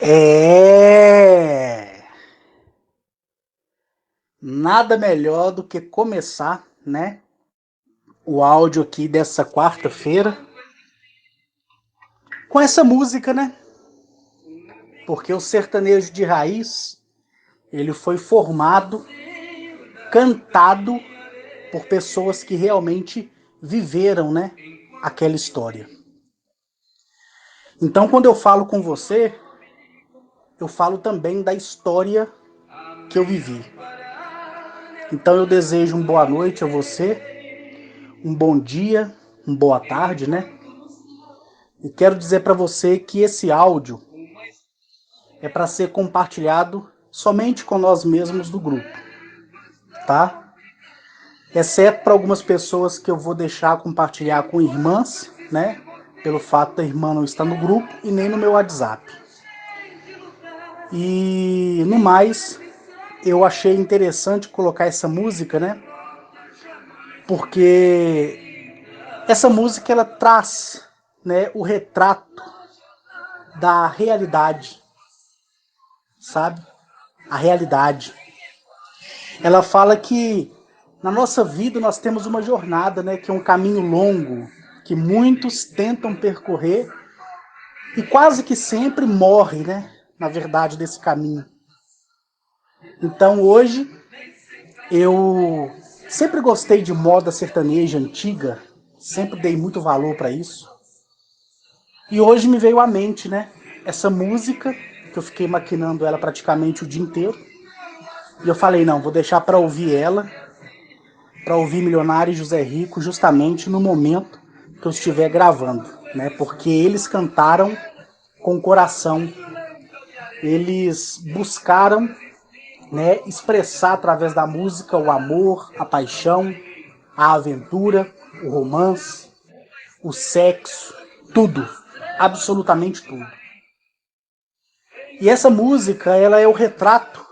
É nada melhor do que começar, né, o áudio aqui dessa quarta-feira com essa música, né? Porque o sertanejo de raiz, ele foi formado, cantado por pessoas que realmente viveram, né, aquela história. Então, quando eu falo com você, eu falo também da história que eu vivi. Então, eu desejo uma boa noite a você, um bom dia, uma boa tarde, né? E quero dizer para você que esse áudio é para ser compartilhado somente com nós mesmos do grupo, tá? Exceto para algumas pessoas que eu vou deixar compartilhar com irmãs, né? Pelo fato da irmã não estar no grupo e nem no meu WhatsApp. E no mais, eu achei interessante colocar essa música, né? Porque essa música ela traz, né, o retrato da realidade, sabe? A realidade. Ela fala que na nossa vida nós temos uma jornada, né, que é um caminho longo, que muitos tentam percorrer e quase que sempre morre, né, na verdade, desse caminho. Então hoje eu sempre gostei de moda sertaneja antiga, sempre dei muito valor para isso. E hoje me veio à mente, né, essa música que eu fiquei maquinando ela praticamente o dia inteiro. E eu falei, não, vou deixar para ouvir ela, para ouvir Milionário e José Rico justamente no momento que eu estiver gravando, né? Porque eles cantaram com o coração, eles buscaram, né, expressar através da música o amor, a paixão, a aventura, o romance, o sexo, tudo, absolutamente tudo. E essa música, ela é o retrato,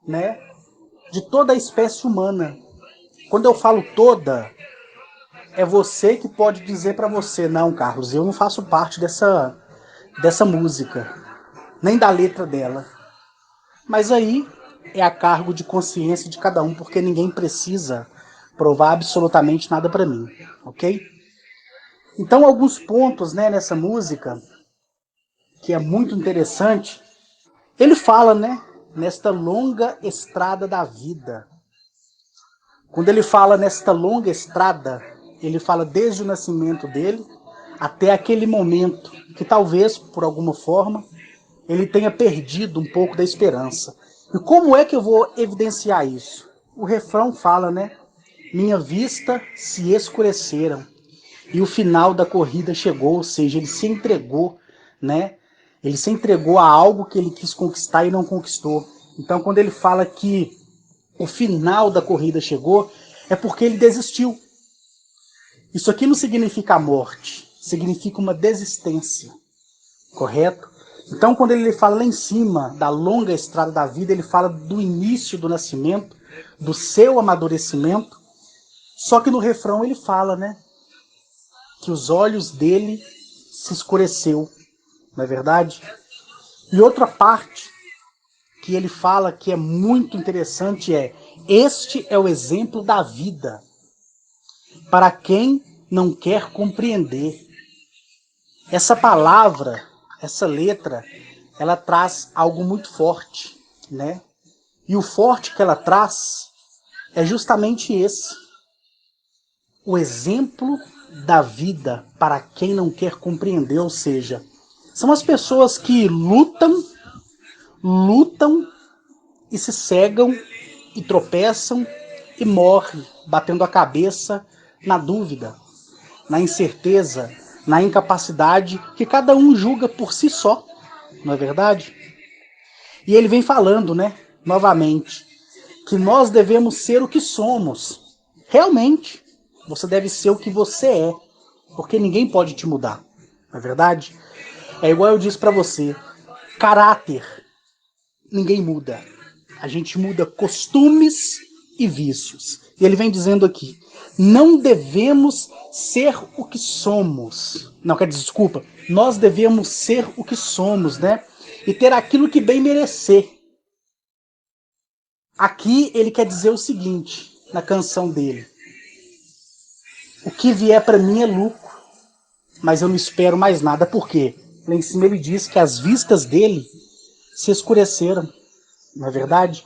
né, de toda a espécie humana. Quando eu falo toda, é você que pode dizer para você, não, Carlos, eu não faço parte dessa música, nem da letra dela. Mas aí é a cargo de consciência de cada um, porque ninguém precisa provar absolutamente nada para mim, ok? Então, alguns pontos, né, nessa música, que é muito interessante, ele fala, né, nesta longa estrada da vida. Quando ele fala nesta longa estrada, ele fala desde o nascimento dele até aquele momento que talvez, por alguma forma, ele tenha perdido um pouco da esperança. E como é que eu vou evidenciar isso? O refrão fala, né? Minha vista se escureceram e o final da corrida chegou, ou seja, ele se entregou, né? Ele se entregou a algo que ele quis conquistar e não conquistou. Então, quando ele fala que o final da corrida chegou, é porque ele desistiu. Isso aqui não significa a morte, significa uma desistência, correto? Então, quando ele fala lá em cima da longa estrada da vida, ele fala do início do nascimento, do seu amadurecimento, só que no refrão ele fala, né, que os olhos dele se escureceu, não é verdade? E outra parte que ele fala que é muito interessante é: este é o exemplo da vida para quem não quer compreender. Essa palavra, essa letra, ela traz algo muito forte, né? E o forte que ela traz é justamente esse: o exemplo da vida para quem não quer compreender, ou seja, são as pessoas que lutam e se cegam e tropeçam e morrem batendo a cabeça na dúvida, na incerteza, na incapacidade que cada um julga por si só, não é verdade? E ele vem falando, né, novamente, que nós devemos ser o que somos. Realmente, você deve ser o que você é, porque ninguém pode te mudar, não é verdade? É igual eu disse para você, caráter, ninguém muda. A gente muda costumes e vícios. E ele vem dizendo aqui, não devemos ser o que somos. Não, quer dizer, desculpa, nós devemos ser o que somos, né? e ter aquilo que bem merecer. Aqui ele quer dizer o seguinte, na canção dele: o que vier para mim é lucro, mas eu não espero mais nada. Por quê? Lá em cima ele diz que as vistas dele se escureceram, não é verdade?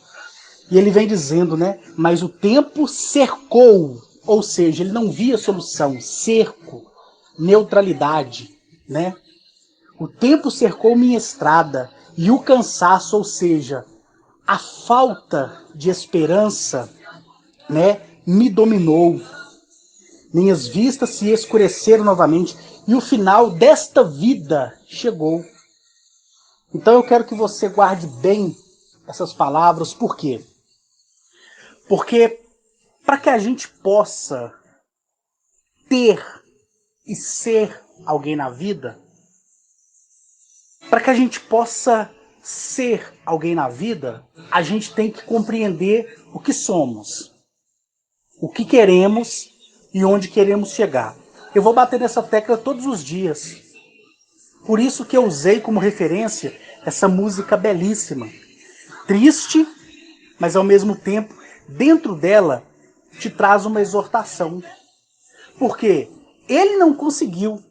E ele vem dizendo, né? Mas o tempo cercou, ou seja, ele não via solução, cerco, neutralidade, né? O tempo cercou minha estrada e o cansaço, ou seja, a falta de esperança, né, me dominou. Minhas vistas se escureceram novamente e o final desta vida chegou. Então eu quero que você guarde bem essas palavras, por quê? Porque para que a gente possa ter e ser alguém na vida, para que a gente possa ser alguém na vida, a gente tem que compreender o que somos, o que queremos e onde queremos chegar. Eu vou bater nessa tecla todos os dias. Por isso que eu usei como referência essa música belíssima. Triste, mas ao mesmo tempo, dentro dela, te traz uma exortação. Porque ele não conseguiu.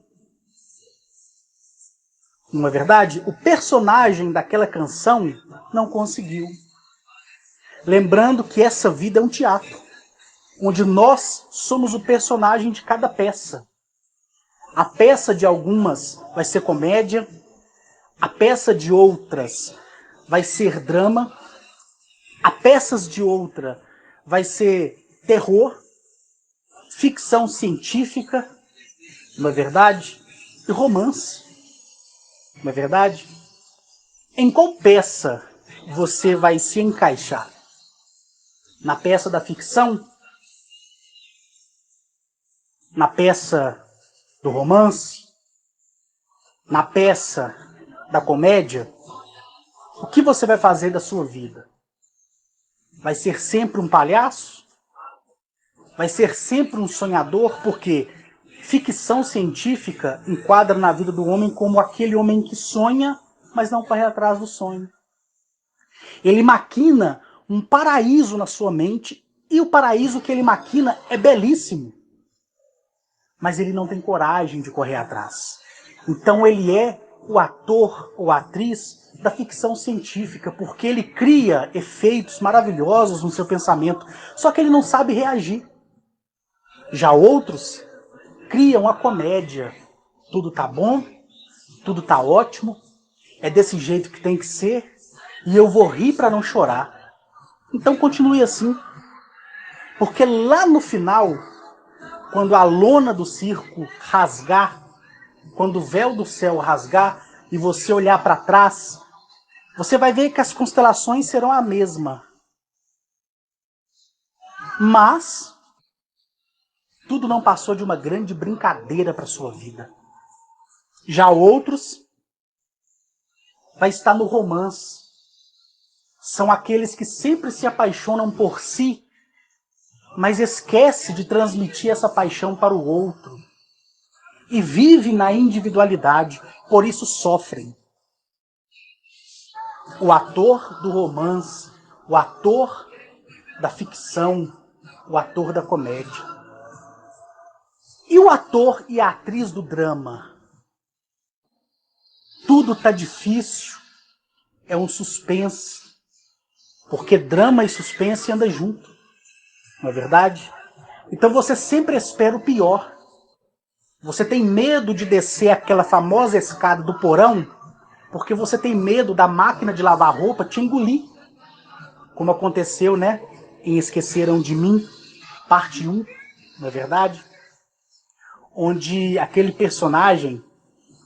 Não é verdade? O personagem daquela canção não conseguiu. Lembrando que essa vida é um teatro, onde nós somos o personagem de cada peça. A peça de algumas vai ser comédia, a peça de outras vai ser drama, a peças de outra vai ser terror, ficção científica, não é verdade? E romance, não é verdade? Em qual peça você vai se encaixar? Na peça da ficção? Na peça do romance? Na peça da comédia? O que você vai fazer da sua vida? Vai ser sempre um palhaço? Vai ser sempre um sonhador? Porque ficção científica enquadra na vida do homem como aquele homem que sonha, mas não corre atrás do sonho. Ele maquina um paraíso na sua mente, e o paraíso que ele maquina é belíssimo. Mas ele não tem coragem de correr atrás. Então ele é o ator ou atriz da ficção científica, porque ele cria efeitos maravilhosos no seu pensamento, só que ele não sabe reagir. Já outros criam a comédia. Tudo tá bom, tudo tá ótimo, é desse jeito que tem que ser, e eu vou rir para não chorar. Então continue assim, porque lá no final, quando a lona do circo rasgar, quando o véu do céu rasgar e você olhar para trás, você vai ver que as constelações serão a mesma. Mas tudo não passou de uma grande brincadeira para sua vida. Já outros vai estar no romance. São aqueles que sempre se apaixonam por si, mas esquece de transmitir essa paixão para o outro. E vive na individualidade, por isso sofrem. O ator do romance, o ator da ficção, o ator da comédia. E o ator e a atriz do drama? Tudo tá difícil, é um suspense, porque drama e suspense andam junto, não é verdade? Então você sempre espera o pior. Você tem medo de descer aquela famosa escada do porão, porque você tem medo da máquina de lavar roupa te engolir. Como aconteceu, né? Em Esqueceram de Mim, parte 1, não é verdade? Onde aquele personagem,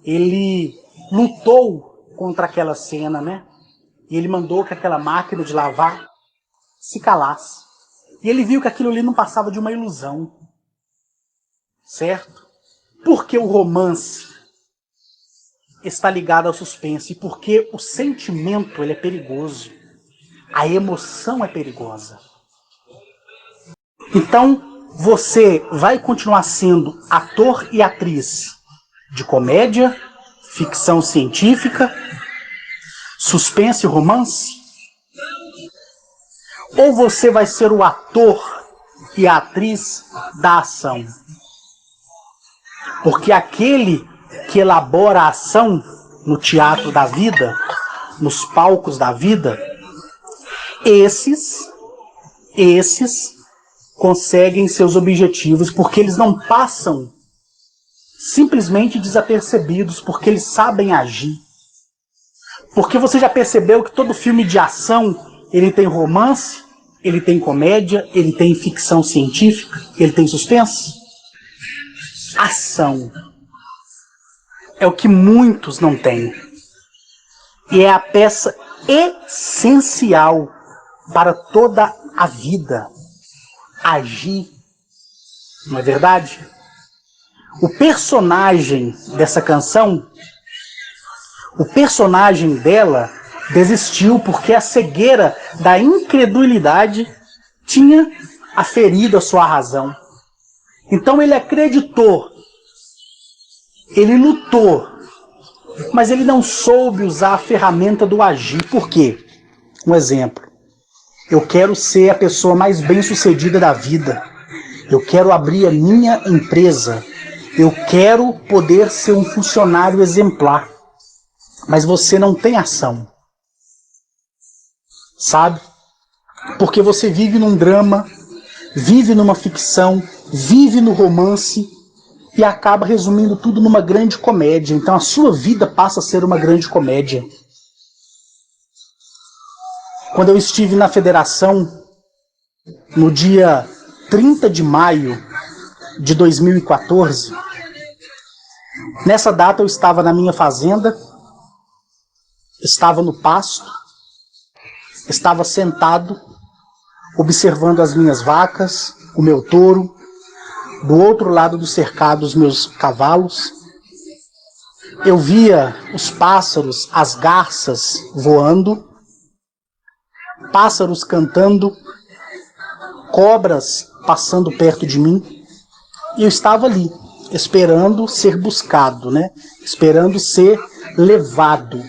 ele lutou contra aquela cena, né? E ele mandou que aquela máquina de lavar se calasse. E ele viu que aquilo ali não passava de uma ilusão. Certo? Porque o romance está ligado ao suspense, porque o sentimento ele é perigoso. A emoção é perigosa. Então, você vai continuar sendo ator e atriz de comédia, ficção científica, suspense e romance? Ou você vai ser o ator e a atriz da ação? Porque aquele que elabora a ação no teatro da vida, nos palcos da vida, esses conseguem seus objetivos porque eles não passam simplesmente desapercebidos, porque eles sabem agir. Porque você já percebeu que todo filme de ação, ele tem romance, ele tem comédia, ele tem ficção científica, ele tem suspense? Ação é o que muitos não têm. E é a peça essencial para toda a vida. Agir, não é verdade? O personagem dessa canção, o personagem dela desistiu porque a cegueira da incredulidade tinha aferido a sua razão. Então ele acreditou, ele lutou, mas ele não soube usar a ferramenta do agir. Por quê? Um exemplo. Eu quero ser a pessoa mais bem-sucedida da vida. Eu quero abrir a minha empresa. Eu quero poder ser um funcionário exemplar. Mas você não tem ação. Sabe? Porque você vive num drama, vive numa ficção, vive no romance e acaba resumindo tudo numa grande comédia. Então a sua vida passa a ser uma grande comédia. Quando eu estive na federação, no dia 30 de maio de 2014, nessa data eu estava na minha fazenda, estava no pasto, estava sentado, observando as minhas vacas, o meu touro, do outro lado do cercado os meus cavalos. Eu via os pássaros, as garças voando, pássaros cantando, cobras passando perto de mim, e eu estava ali, esperando ser buscado, né? Esperando ser levado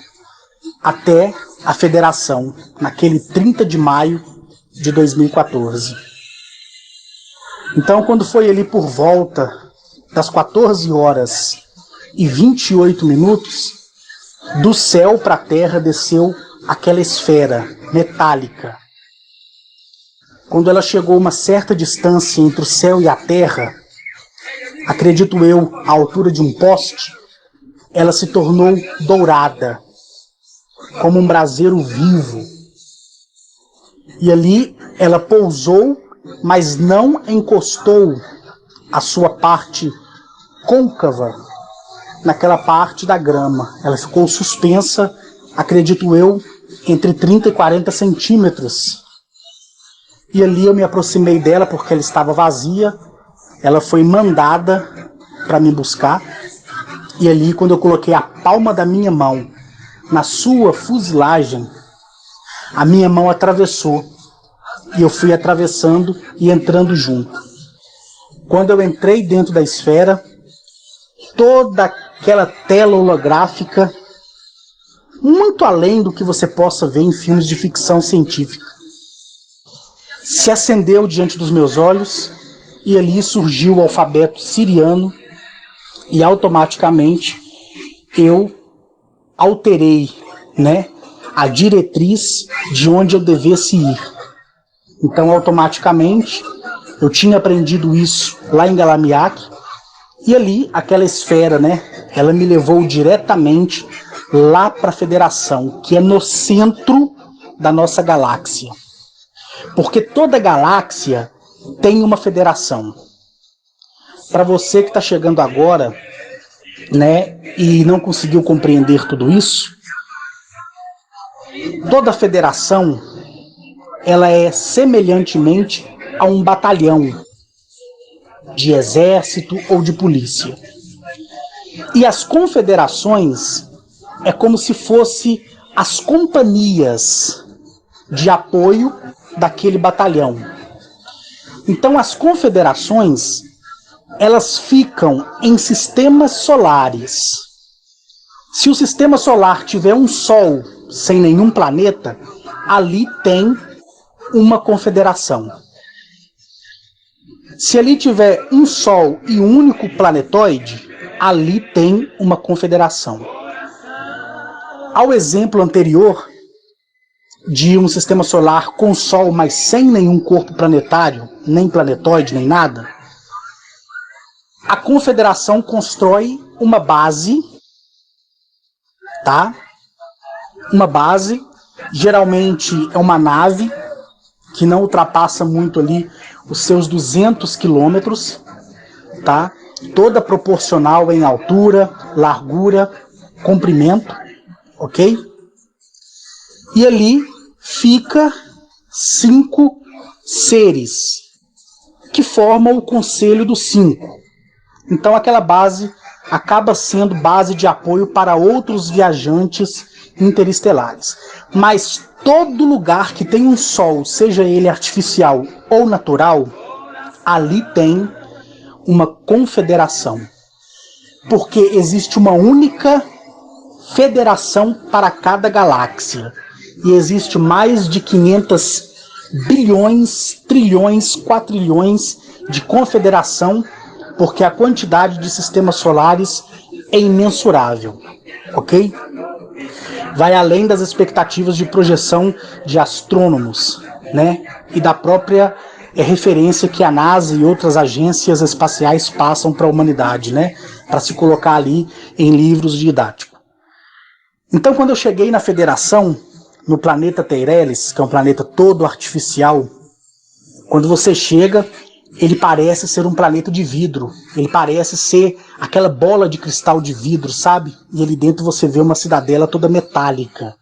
até a federação, naquele 30 de maio de 2014. Então, quando foi ali por volta das 14 horas e 28 minutos, do céu para a terra desceu aquela esfera metálica. Quando ela chegou a uma certa distância entre o céu e a terra, acredito eu, à altura de um poste, ela se tornou dourada, como um braseiro vivo. E ali ela pousou, mas não encostou a sua parte côncava naquela parte da grama. Ela ficou suspensa, acredito eu, entre 30 e 40 centímetros. E ali eu me aproximei dela porque ela estava vazia. Ela foi mandada para me buscar. E ali, quando eu coloquei a palma da minha mão na sua fuselagem, a minha mão atravessou. E eu fui atravessando e entrando junto. Quando eu entrei dentro da esfera, toda aquela tela holográfica, muito além do que você possa ver em filmes de ficção científica, se acendeu diante dos meus olhos e ali surgiu o alfabeto siriano e automaticamente eu alterei, né, a diretriz de onde eu devesse ir. Então, automaticamente, eu tinha aprendido isso lá em Galamiak, e ali, aquela esfera, né, ela me levou diretamente lá para a Federação, que é no centro da nossa galáxia. Porque toda galáxia tem uma federação. Para você que está chegando agora, né, e não conseguiu compreender tudo isso, toda federação, ela é semelhantemente a um batalhão de exército ou de polícia. E as confederações é como se fosse as companhias de apoio daquele batalhão. Então as confederações, elas ficam em sistemas solares. Se o sistema solar tiver um sol sem nenhum planeta, ali tem uma confederação. Se ali tiver um Sol e um único planetoide, ali tem uma confederação. Ao exemplo anterior de um sistema solar com Sol, mas sem nenhum corpo planetário, nem planetoide, nem nada, a confederação constrói uma base, tá? Uma base, geralmente é uma nave que não ultrapassa muito ali os seus 200 quilômetros, tá? Toda proporcional em altura, largura, comprimento, ok? E ali fica 5 seres que formam o Conselho dos 5. Então aquela base acaba sendo base de apoio para outros viajantes interestelares. Mas todo lugar que tem um Sol, seja ele artificial ou natural, ali tem uma confederação. Porque existe uma única federação para cada galáxia. E existe mais de 500 bilhões, trilhões, quatrilhões de confederação, porque a quantidade de sistemas solares é imensurável, ok? Vai além das expectativas de projeção de astrônomos, né? E da própria referência que a NASA e outras agências espaciais passam para a humanidade, né? Para se colocar ali em livros didáticos. Então, quando eu cheguei na Federação, no planeta Teireles, que é um planeta todo artificial, quando você chega, ele parece ser um planeta de vidro. Ele parece ser aquela bola de cristal de vidro, sabe? E ali dentro você vê uma cidadela toda metálica.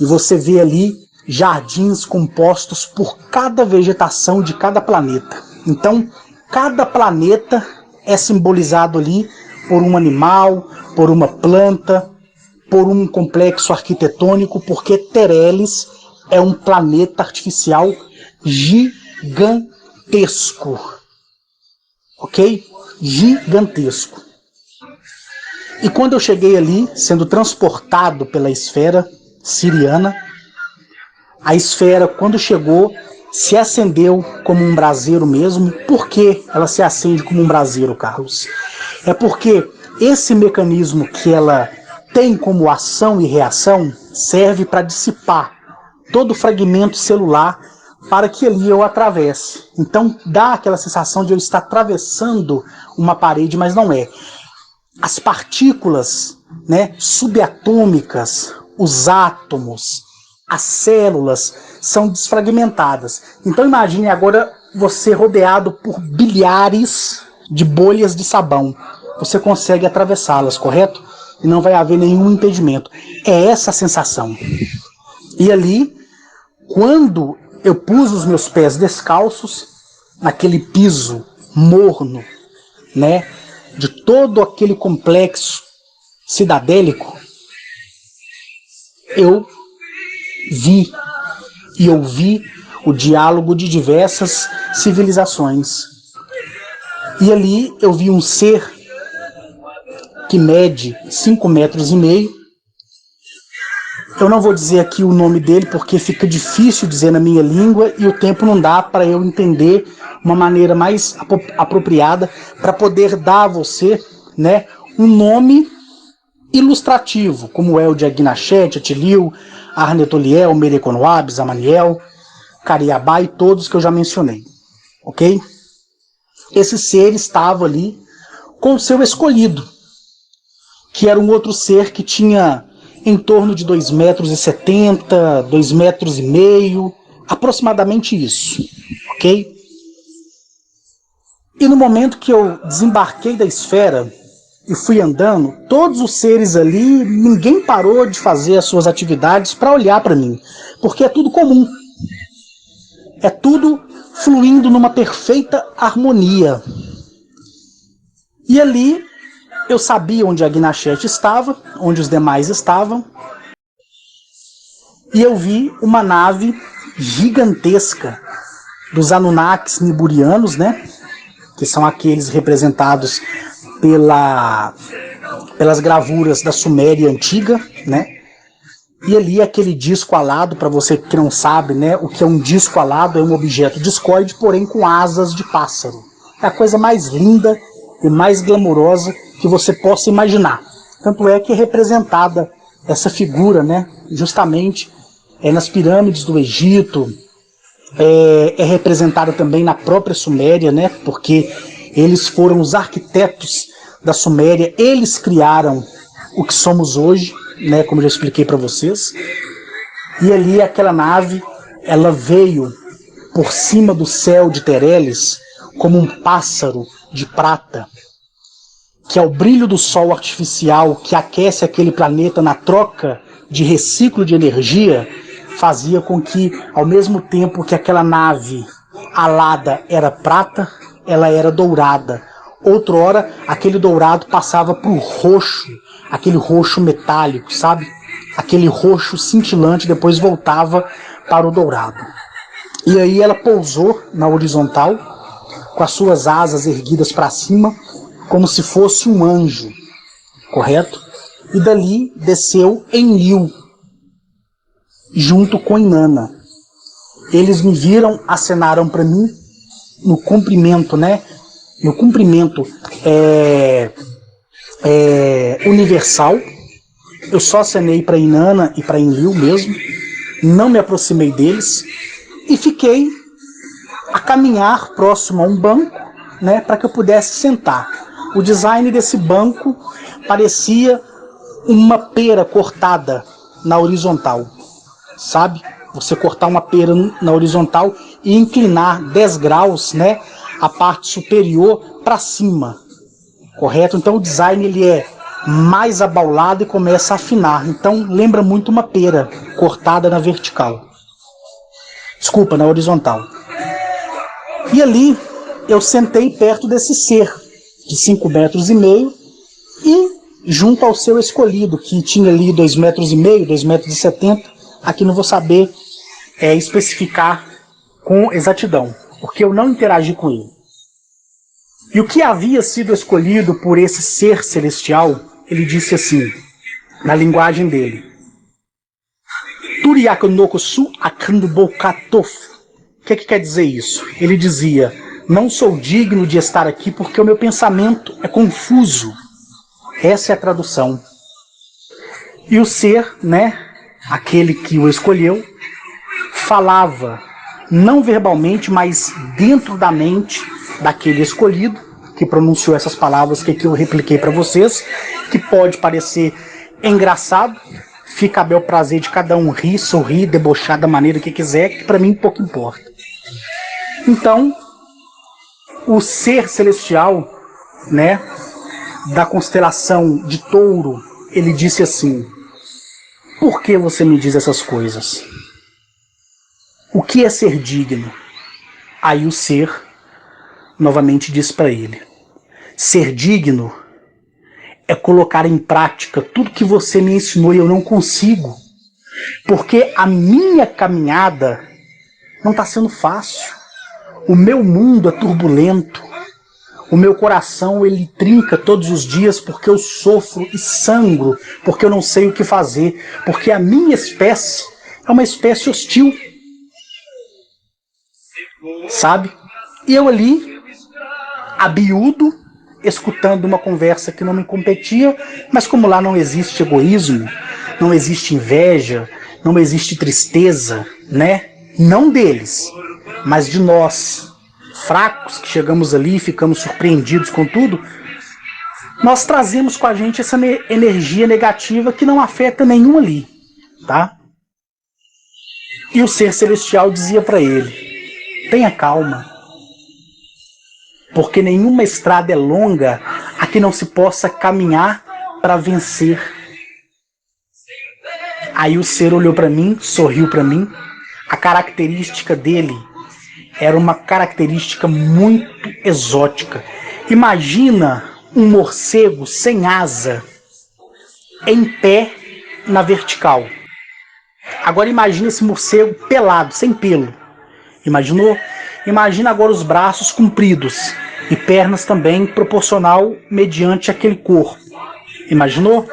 E você vê ali jardins compostos por cada vegetação de cada planeta. Então, cada planeta é simbolizado ali por um animal, por uma planta, por um complexo arquitetônico, porque Teireles é um planeta artificial gigantesco. Ok? Gigantesco. E quando eu cheguei ali, sendo transportado pela esfera siriana, a esfera, quando chegou, se acendeu como um braseiro mesmo. Por que ela se acende como um braseiro, Carlos? É porque esse mecanismo que ela tem como ação e reação serve para dissipar todo o fragmento celular para que ali eu atravesse. Então dá aquela sensação de eu estar atravessando uma parede, mas não é. As partículas, né, subatômicas, os átomos, as células são desfragmentadas. Então imagine agora você rodeado por bilhares de bolhas de sabão. Você consegue atravessá-las, correto? E não vai haver nenhum impedimento. É essa a sensação. E ali, quando eu pus os meus pés descalços naquele piso morno, né, de todo aquele complexo cidadélico, eu vi e ouvi o diálogo de diversas civilizações. E ali eu vi um ser que mede 5,5 metros. Eu não vou dizer aqui o nome dele porque fica difícil dizer na minha língua e o tempo não dá para eu entender uma maneira mais apropriada para poder dar a você, né, um nome ilustrativo, como é o de Agnachet, Atilil, Arnetoliel, Mereconoab, Zamaniel, Cariabá e todos que eu já mencionei, ok? Esse ser estava ali com o seu escolhido, que era um outro ser que tinha em torno de 2,70 metros, 2,5 metros, aproximadamente isso, ok? E no momento que eu desembarquei da esfera e fui andando, todos os seres ali, ninguém parou de fazer as suas atividades para olhar para mim, porque é tudo comum. É tudo fluindo numa perfeita harmonia. E ali eu sabia onde a Agnachet estava, onde os demais estavam, e eu vi uma nave gigantesca dos Anunnakis niburianos, né? Que são aqueles representados pelas gravuras da Suméria antiga, né? E ali aquele disco alado, para você que não sabe, né, o que é um disco alado é um objeto discoide, porém com asas de pássaro. É a coisa mais linda e mais glamurosa que você possa imaginar. Tanto é que é representada essa figura, né, justamente nas pirâmides do Egito, é representada também na própria Suméria, né, porque eles foram os arquitetos da Suméria, eles criaram o que somos hoje, né, como eu já expliquei para vocês. E ali aquela nave, ela veio por cima do céu de Tereles como um pássaro de prata, que é o brilho do sol artificial que aquece aquele planeta na troca de reciclo de energia, fazia com que, ao mesmo tempo que aquela nave alada era prata, ela era dourada. Outrora, aquele dourado passava para o roxo, aquele roxo metálico, sabe? Aquele roxo cintilante, depois voltava para o dourado. E aí ela pousou na horizontal, com as suas asas erguidas para cima, como se fosse um anjo, correto? E dali desceu Enlil, junto com Inanna. Eles me viram, acenaram para mim, no cumprimento, né? No cumprimento universal. Eu só acenei para Inanna e para Enlil mesmo, não me aproximei deles e fiquei a caminhar próximo a um banco, né, para que eu pudesse sentar. O design desse banco parecia uma pera cortada na horizontal, sabe? Você cortar uma pera na horizontal e inclinar 10 graus, né, a parte superior para cima, correto? Então o design ele é mais abaulado e começa a afinar. Então lembra muito uma pera cortada na vertical. Desculpa, na horizontal. E ali eu sentei perto desse ser de 5,5 metros e junto ao seu escolhido, que tinha ali 2,5 metros, 2,70 metros. Aqui não vou saber especificar com exatidão, porque eu não interagi com ele. E o que havia sido escolhido por esse ser celestial, ele disse assim, na linguagem dele: Turiakonokosu akandbokatof. O que quer dizer isso? Ele dizia: não sou digno de estar aqui porque o meu pensamento é confuso. Essa é a tradução. E o ser, né, aquele que o escolheu, falava, não verbalmente, mas dentro da mente daquele escolhido, que pronunciou essas palavras que aqui eu repliquei para vocês, que pode parecer engraçado, fica a bel prazer de cada um rir, sorrir, debochar da maneira que quiser, que para mim pouco importa. Então, o ser celestial, né, da constelação de Touro, ele disse assim: por que você me diz essas coisas? O que é ser digno? Aí o ser novamente disse para ele: ser digno é colocar em prática tudo que você me ensinou e eu não consigo, porque a minha caminhada não está sendo fácil. O meu mundo é turbulento. O meu coração ele trinca todos os dias porque eu sofro e sangro, porque eu não sei o que fazer, porque a minha espécie é uma espécie hostil. Sabe? E eu ali, abiúdo, escutando uma conversa que não me competia, mas como lá não existe egoísmo, não existe inveja, não existe tristeza, né? Não deles, mas de nós, fracos, que chegamos ali e ficamos surpreendidos com tudo, nós trazemos com a gente essa energia negativa que não afeta nenhum ali, tá? E o ser celestial dizia para ele: tenha calma, porque nenhuma estrada é longa a que não se possa caminhar para vencer. Aí o ser olhou para mim, sorriu para mim. A característica dele era uma característica muito exótica. Imagina um morcego sem asa, em pé na vertical. Agora imagina esse morcego pelado, sem pelo. Imaginou? Imagina agora os braços compridos e pernas também proporcional mediante aquele corpo. Imaginou?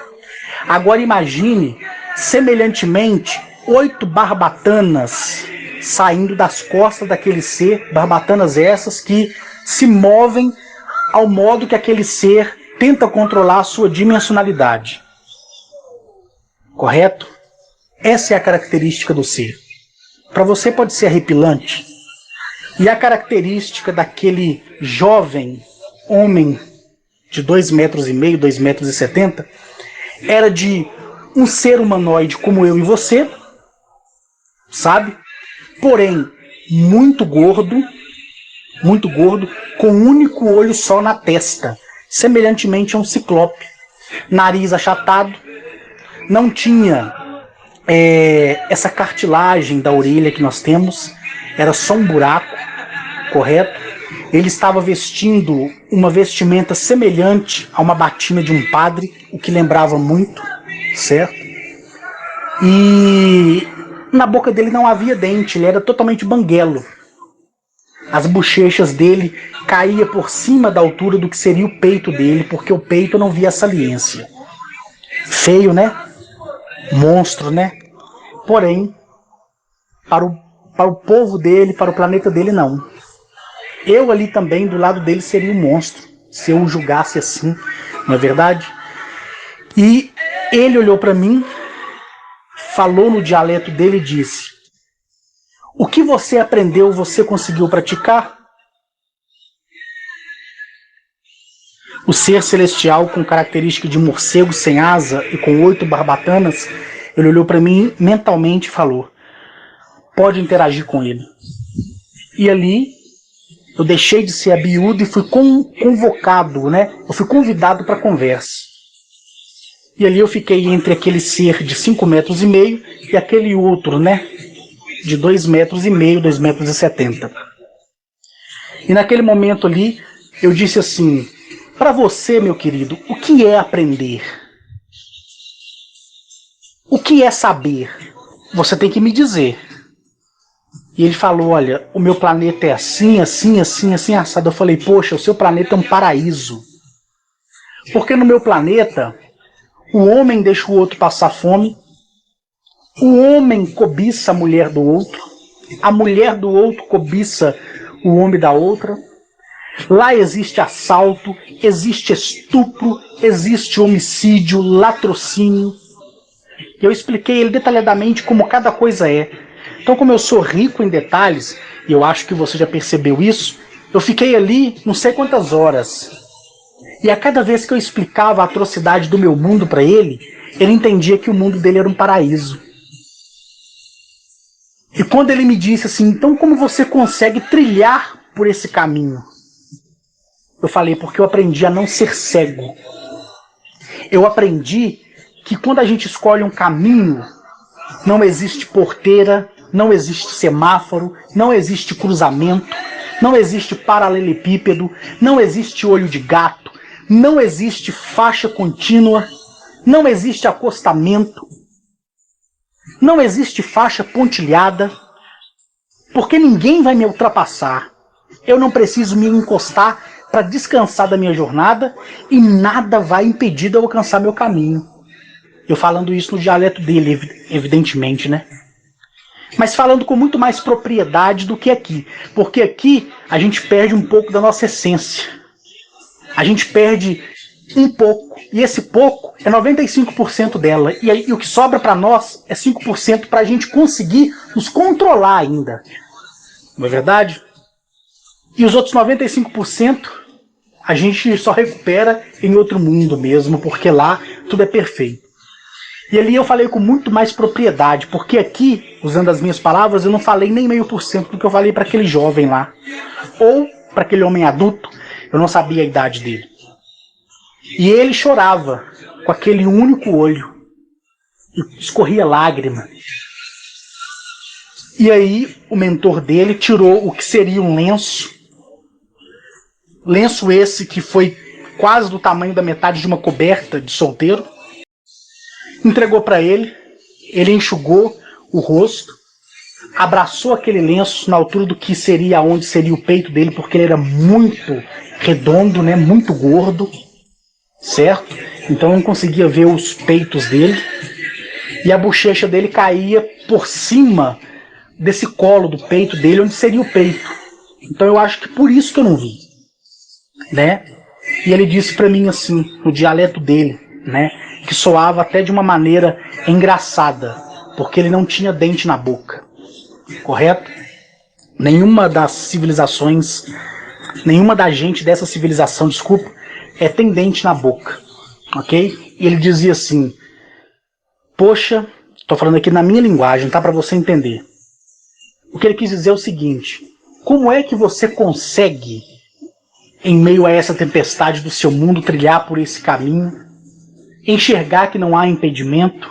Agora imagine Semelhantemente, 8 barbatanas saindo das costas daquele ser, barbatanas essas que se movem ao modo que aquele ser tenta controlar a sua dimensionalidade. Correto? Essa é a característica do ser. Para você pode ser arrepilante. E a característica daquele jovem homem de 2,5 metros, 2,70 metros, era de um ser humanoide como eu e você, sabe? Porém, muito gordo, com um único olho só na testa, semelhantemente a um ciclope. Nariz achatado, não tinha essa cartilagem da orelha que nós temos, era só um buraco, correto? Ele estava vestindo uma vestimenta semelhante a uma batina de um padre, o que lembrava muito, certo? E na boca dele não havia dente, ele era totalmente banguelo. As bochechas dele caíam por cima da altura do que seria o peito dele, porque o peito não via saliência. Feio, né? Monstro, né? Porém, para o povo dele, para o planeta dele, não. Eu ali também, do lado dele, seria um monstro, se eu o julgasse assim, não é verdade? E ele olhou para mim, falou no dialeto dele e disse: o que você aprendeu, você conseguiu praticar? O ser celestial, com característica de morcego sem asa e com 8 barbatanas, ele olhou para mim mentalmente e falou: pode interagir com ele. E ali eu deixei de ser abiúdo e fui convocado, né? Eu fui convidado para a conversa. E ali eu fiquei entre aquele ser de 5,5 metros e aquele outro, né? De 2,5 metros, 2,70 metros. E naquele momento ali, eu disse assim: para você, meu querido, o que é aprender? O que é saber? Você tem que me dizer. E ele falou: olha, o meu planeta é assim, assim, assim, assim, assado. Eu falei: poxa, o seu planeta é um paraíso. Porque no meu planeta, o homem deixa o outro passar fome, o homem cobiça a mulher do outro, a mulher do outro cobiça o homem da outra. Lá existe assalto, existe estupro, existe homicídio, latrocínio. Eu expliquei ele detalhadamente como cada coisa é. Então, como eu sou rico em detalhes, e eu acho que você já percebeu isso, eu fiquei ali não sei quantas horas. E a cada vez que eu explicava a atrocidade do meu mundo para ele, ele entendia que o mundo dele era um paraíso. E quando ele me disse assim: então como você consegue trilhar por esse caminho? Eu falei: porque eu aprendi a não ser cego. Eu aprendi que quando a gente escolhe um caminho, não existe porteira, não existe semáforo, não existe cruzamento, não existe paralelepípedo, não existe olho de gato, não existe faixa contínua, não existe acostamento, não existe faixa pontilhada, porque ninguém vai me ultrapassar. Eu não preciso me encostar para descansar da minha jornada e nada vai impedir de eu alcançar meu caminho. Eu falando isso no dialeto dele, evidentemente, né? Mas falando com muito mais propriedade do que aqui. Porque aqui a gente perde um pouco da nossa essência. A gente perde um pouco. E esse pouco é 95% dela. E aí, o que sobra para nós é 5% para a gente conseguir nos controlar ainda. Não é verdade? E os outros 95% a gente só recupera em outro mundo mesmo, porque lá tudo é perfeito. E ali eu falei com muito mais propriedade, porque aqui, usando as minhas palavras, eu não falei nem 0,5% do que eu falei para aquele jovem lá. Ou para aquele homem adulto, eu não sabia a idade dele. E ele chorava com aquele único olho. E escorria lágrima. E aí o mentor dele tirou o que seria um lenço. Lenço esse que foi quase do tamanho da metade de uma coberta de solteiro. Entregou para ele, ele enxugou o rosto, abraçou aquele lenço na altura do que seria onde seria o peito dele, porque ele era muito redondo, né, muito gordo, certo? Então eu não conseguia ver os peitos dele. e a bochecha dele caía por cima desse colo do peito dele, onde seria o peito. Então eu acho que por isso que eu não vi, né? E ele disse para mim assim, no dialeto dele, né, que soava até de uma maneira engraçada, porque ele não tinha dente na boca, correto? Nenhuma das civilizações, nenhuma da gente dessa civilização, desculpa, tem dente na boca, ok? E ele dizia assim, poxa, tô falando aqui na minha linguagem, tá, para você entender. O que ele quis dizer é o seguinte, como é que você consegue, em meio a essa tempestade do seu mundo, trilhar por esse caminho, enxergar que não há impedimento,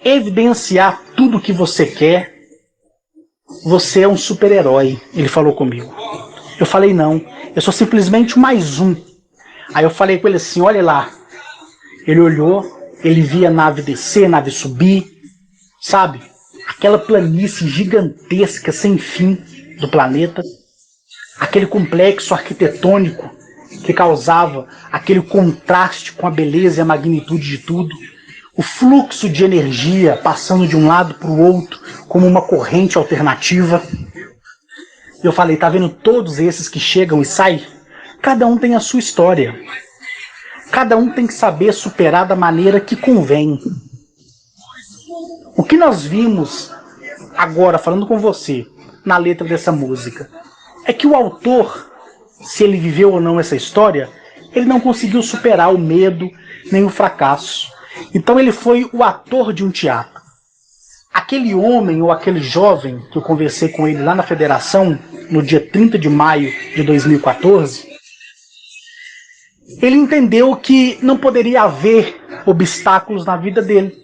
evidenciar tudo o que você quer? Você é um super-herói, ele falou comigo. Eu falei, não, eu sou simplesmente mais um. Aí eu falei com ele assim, olha lá. Ele olhou, ele via a nave descer, a nave subir, sabe? Aquela planície gigantesca, sem fim, do planeta. Aquele complexo arquitetônico que causava aquele contraste com a beleza e a magnitude de tudo. O fluxo de energia passando de um lado para o outro como uma corrente alternativa. Eu falei, tá vendo todos esses que chegam e saem? Cada um tem a sua história. Cada um tem que saber superar da maneira que convém. O que nós vimos agora, falando com você, na letra dessa música, é que o autor, se ele viveu ou não essa história, ele não conseguiu superar o medo nem o fracasso. Então ele foi o ator de um teatro. Aquele homem ou aquele jovem que eu conversei com ele lá na Federação, no dia 30 de maio de 2014, ele entendeu que não poderia haver obstáculos na vida dele,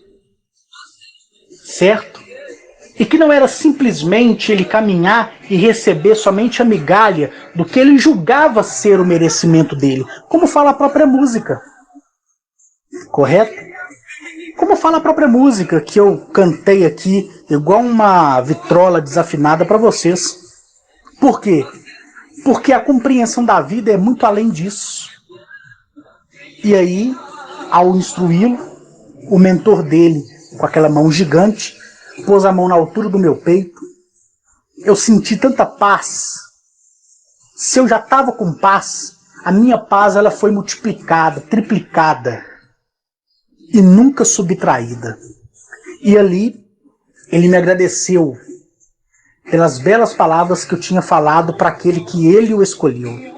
certo? E que não era simplesmente ele caminhar e receber somente a migalha do que ele julgava ser o merecimento dele, como fala a própria música, correto? Como fala a própria música que eu cantei aqui, igual uma vitrola desafinada para vocês. Por quê? Porque a compreensão da vida é muito além disso. E aí, ao instruí-lo, o mentor dele, com aquela mão gigante, pôs a mão na altura do meu peito. Eu senti tanta paz. Se eu já estava com paz, a minha paz ela foi multiplicada, triplicada e nunca subtraída. E ali, ele me agradeceu pelas belas palavras que eu tinha falado para aquele que ele o escolheu.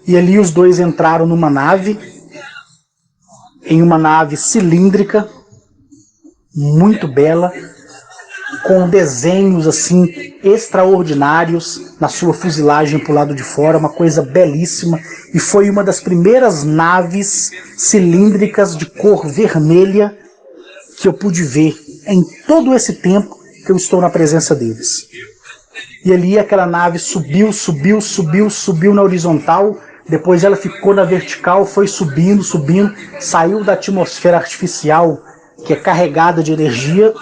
E ali os dois entraram numa nave, em uma nave cilíndrica, muito bela, com desenhos assim extraordinários na sua fuselagem para o lado de fora, uma coisa belíssima, e foi uma das primeiras naves cilíndricas de cor vermelha que eu pude ver em todo esse tempo que eu estou na presença deles. E ali aquela nave subiu, subiu, subiu, subiu na horizontal, depois ela ficou na vertical, foi subindo, subindo, saiu da atmosfera artificial que é carregada de energia,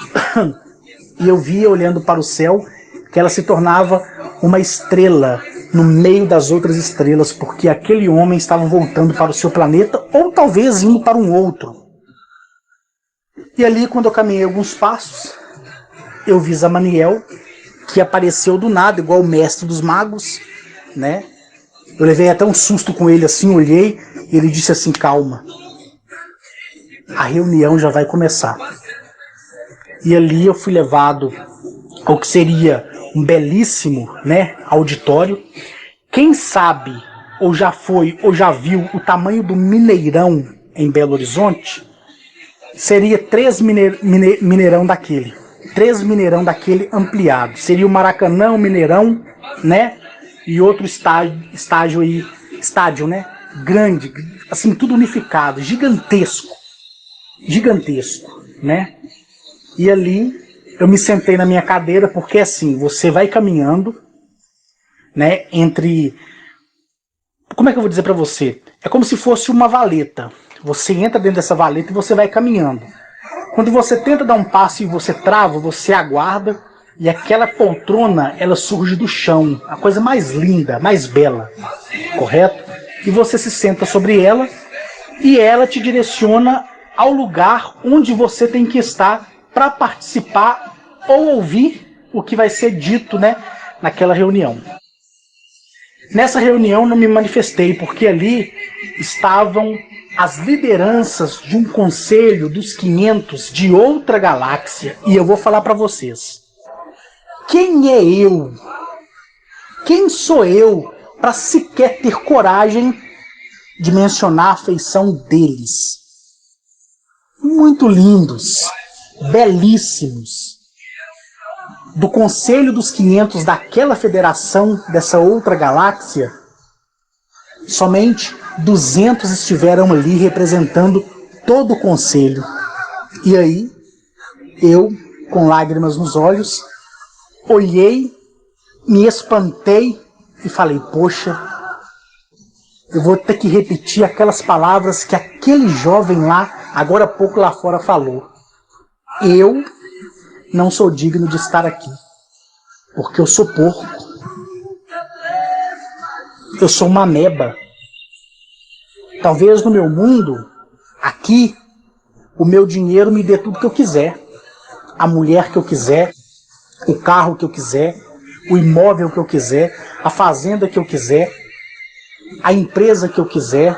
e eu via, olhando para o céu, que ela se tornava uma estrela no meio das outras estrelas, porque aquele homem estava voltando para o seu planeta, ou talvez indo para um outro. E ali, quando eu caminhei alguns passos, eu vi Zamaniel, que apareceu do nada, igual o mestre dos magos, né? Eu levei até um susto com ele assim, olhei, e ele disse assim, calma, a reunião já vai começar. E ali eu fui levado ao que seria um belíssimo, né, auditório. Quem sabe, ou já foi, ou já viu o tamanho do Mineirão em Belo Horizonte, seria 3 Mineirão daquele. 3 Mineirão daquele ampliado. Seria o Maracanã, o Mineirão, né? E outro estádio, né? Grande, assim, tudo unificado, gigantesco. Gigantesco, né? E ali eu me sentei na minha cadeira, porque assim, você vai caminhando, né, entre... Como é que eu vou dizer para você? É como se fosse uma valeta. Você entra dentro dessa valeta e você vai caminhando. Quando você tenta dar um passo e você trava, você aguarda, e aquela poltrona, ela surge do chão, a coisa mais linda, mais bela, correto? E você se senta sobre ela, e ela te direciona ao lugar onde você tem que estar para participar ou ouvir o que vai ser dito, né, naquela reunião. Nessa reunião não me manifestei, porque ali estavam as lideranças de um conselho dos 500 de outra galáxia. E eu vou falar para vocês. Quem é eu? Quem sou eu para sequer ter coragem de mencionar a feição deles? Muito lindos, belíssimos. Do Conselho dos 500 daquela federação, dessa outra galáxia, somente 200 estiveram ali representando todo o Conselho. E aí, eu, com lágrimas nos olhos, olhei, me espantei e falei, poxa, eu vou ter que repetir aquelas palavras que aquele jovem lá, agora há pouco lá fora, falou. Eu não sou digno de estar aqui, porque eu sou porco. Eu sou uma ameba. Talvez no meu mundo, aqui, o meu dinheiro me dê tudo que eu quiser. A mulher que eu quiser, o carro que eu quiser, o imóvel que eu quiser, a fazenda que eu quiser, a empresa que eu quiser.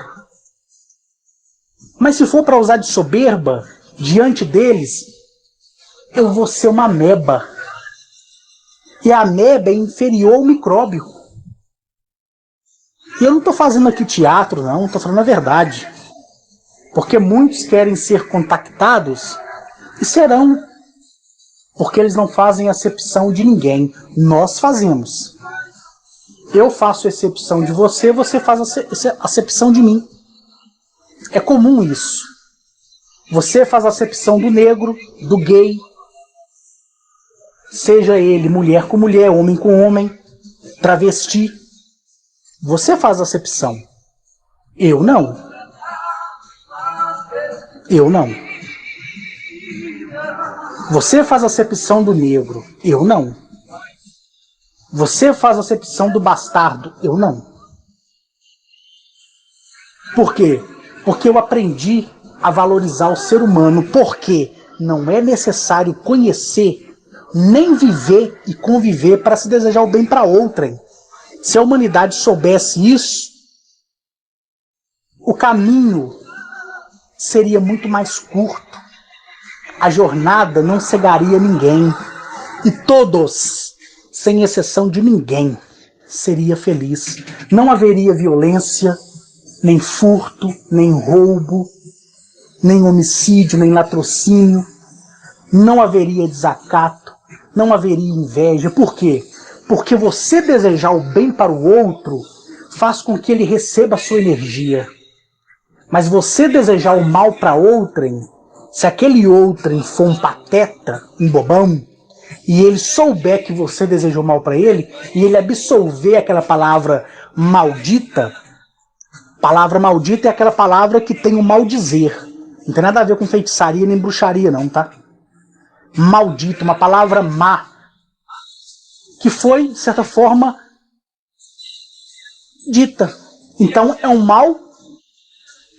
Mas se for para usar de soberba, diante deles, eu vou ser uma ameba. E a ameba é inferior ao micróbio. E eu não estou fazendo aqui teatro, não, estou falando a verdade. Porque muitos querem ser contactados e serão. Porque eles não fazem acepção de ninguém. Nós fazemos. Eu faço exceção de você, você faz acepção de mim. É comum isso. Você faz acepção do negro, do gay, seja ele mulher com mulher, homem com homem, travesti. Você faz acepção. Eu não. Eu não. Você faz acepção do negro. Eu não. Você faz acepção do bastardo. Eu não. Por quê? Porque eu aprendi a valorizar o ser humano. Porque não é necessário conhecer, nem viver e conviver para se desejar o bem para outrem. Se a humanidade soubesse isso, o caminho seria muito mais curto. A jornada não cegaria ninguém. E todos, sem exceção de ninguém, seria feliz. Não haveria violência, nem furto, nem roubo, nem homicídio, nem latrocínio. Não haveria desacato, não haveria inveja. Por quê? Porque você desejar o bem para o outro faz com que ele receba a sua energia. Mas você desejar o mal para outrem, se aquele outrem for um pateta, um bobão, e ele souber que você desejou mal para ele, e ele absolver aquela palavra maldita é aquela palavra que tem o maldizer. Não tem nada a ver com feitiçaria nem bruxaria não, tá? Maldito, uma palavra má, que foi, de certa forma, dita. Então é um mal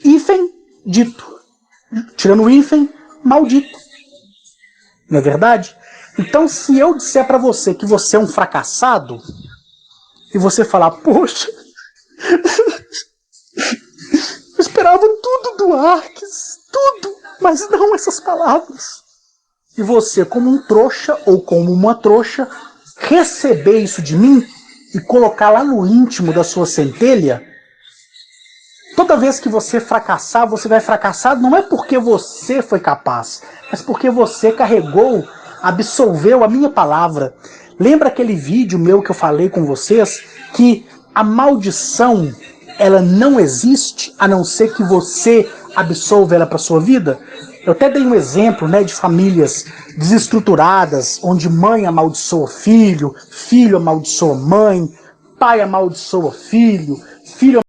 hífen dito. Tirando o hífen, maldito. Não é verdade? Então, se eu disser para você que você é um fracassado, e você falar, poxa, eu esperava tudo do Arques, tudo, mas não essas palavras. E você, como um trouxa ou como uma trouxa, receber isso de mim e colocar lá no íntimo da sua centelha, toda vez que você fracassar, você vai fracassar não é porque você foi capaz, mas porque você carregou, absolveu a minha palavra. Lembra aquele vídeo meu que eu falei com vocês que a maldição, ela não existe a não ser que você absolva ela para sua vida? Eu até dei um exemplo, né, de famílias desestruturadas, onde mãe amaldiçoa filho, filho amaldiçoa mãe, pai amaldiçoa filho, filho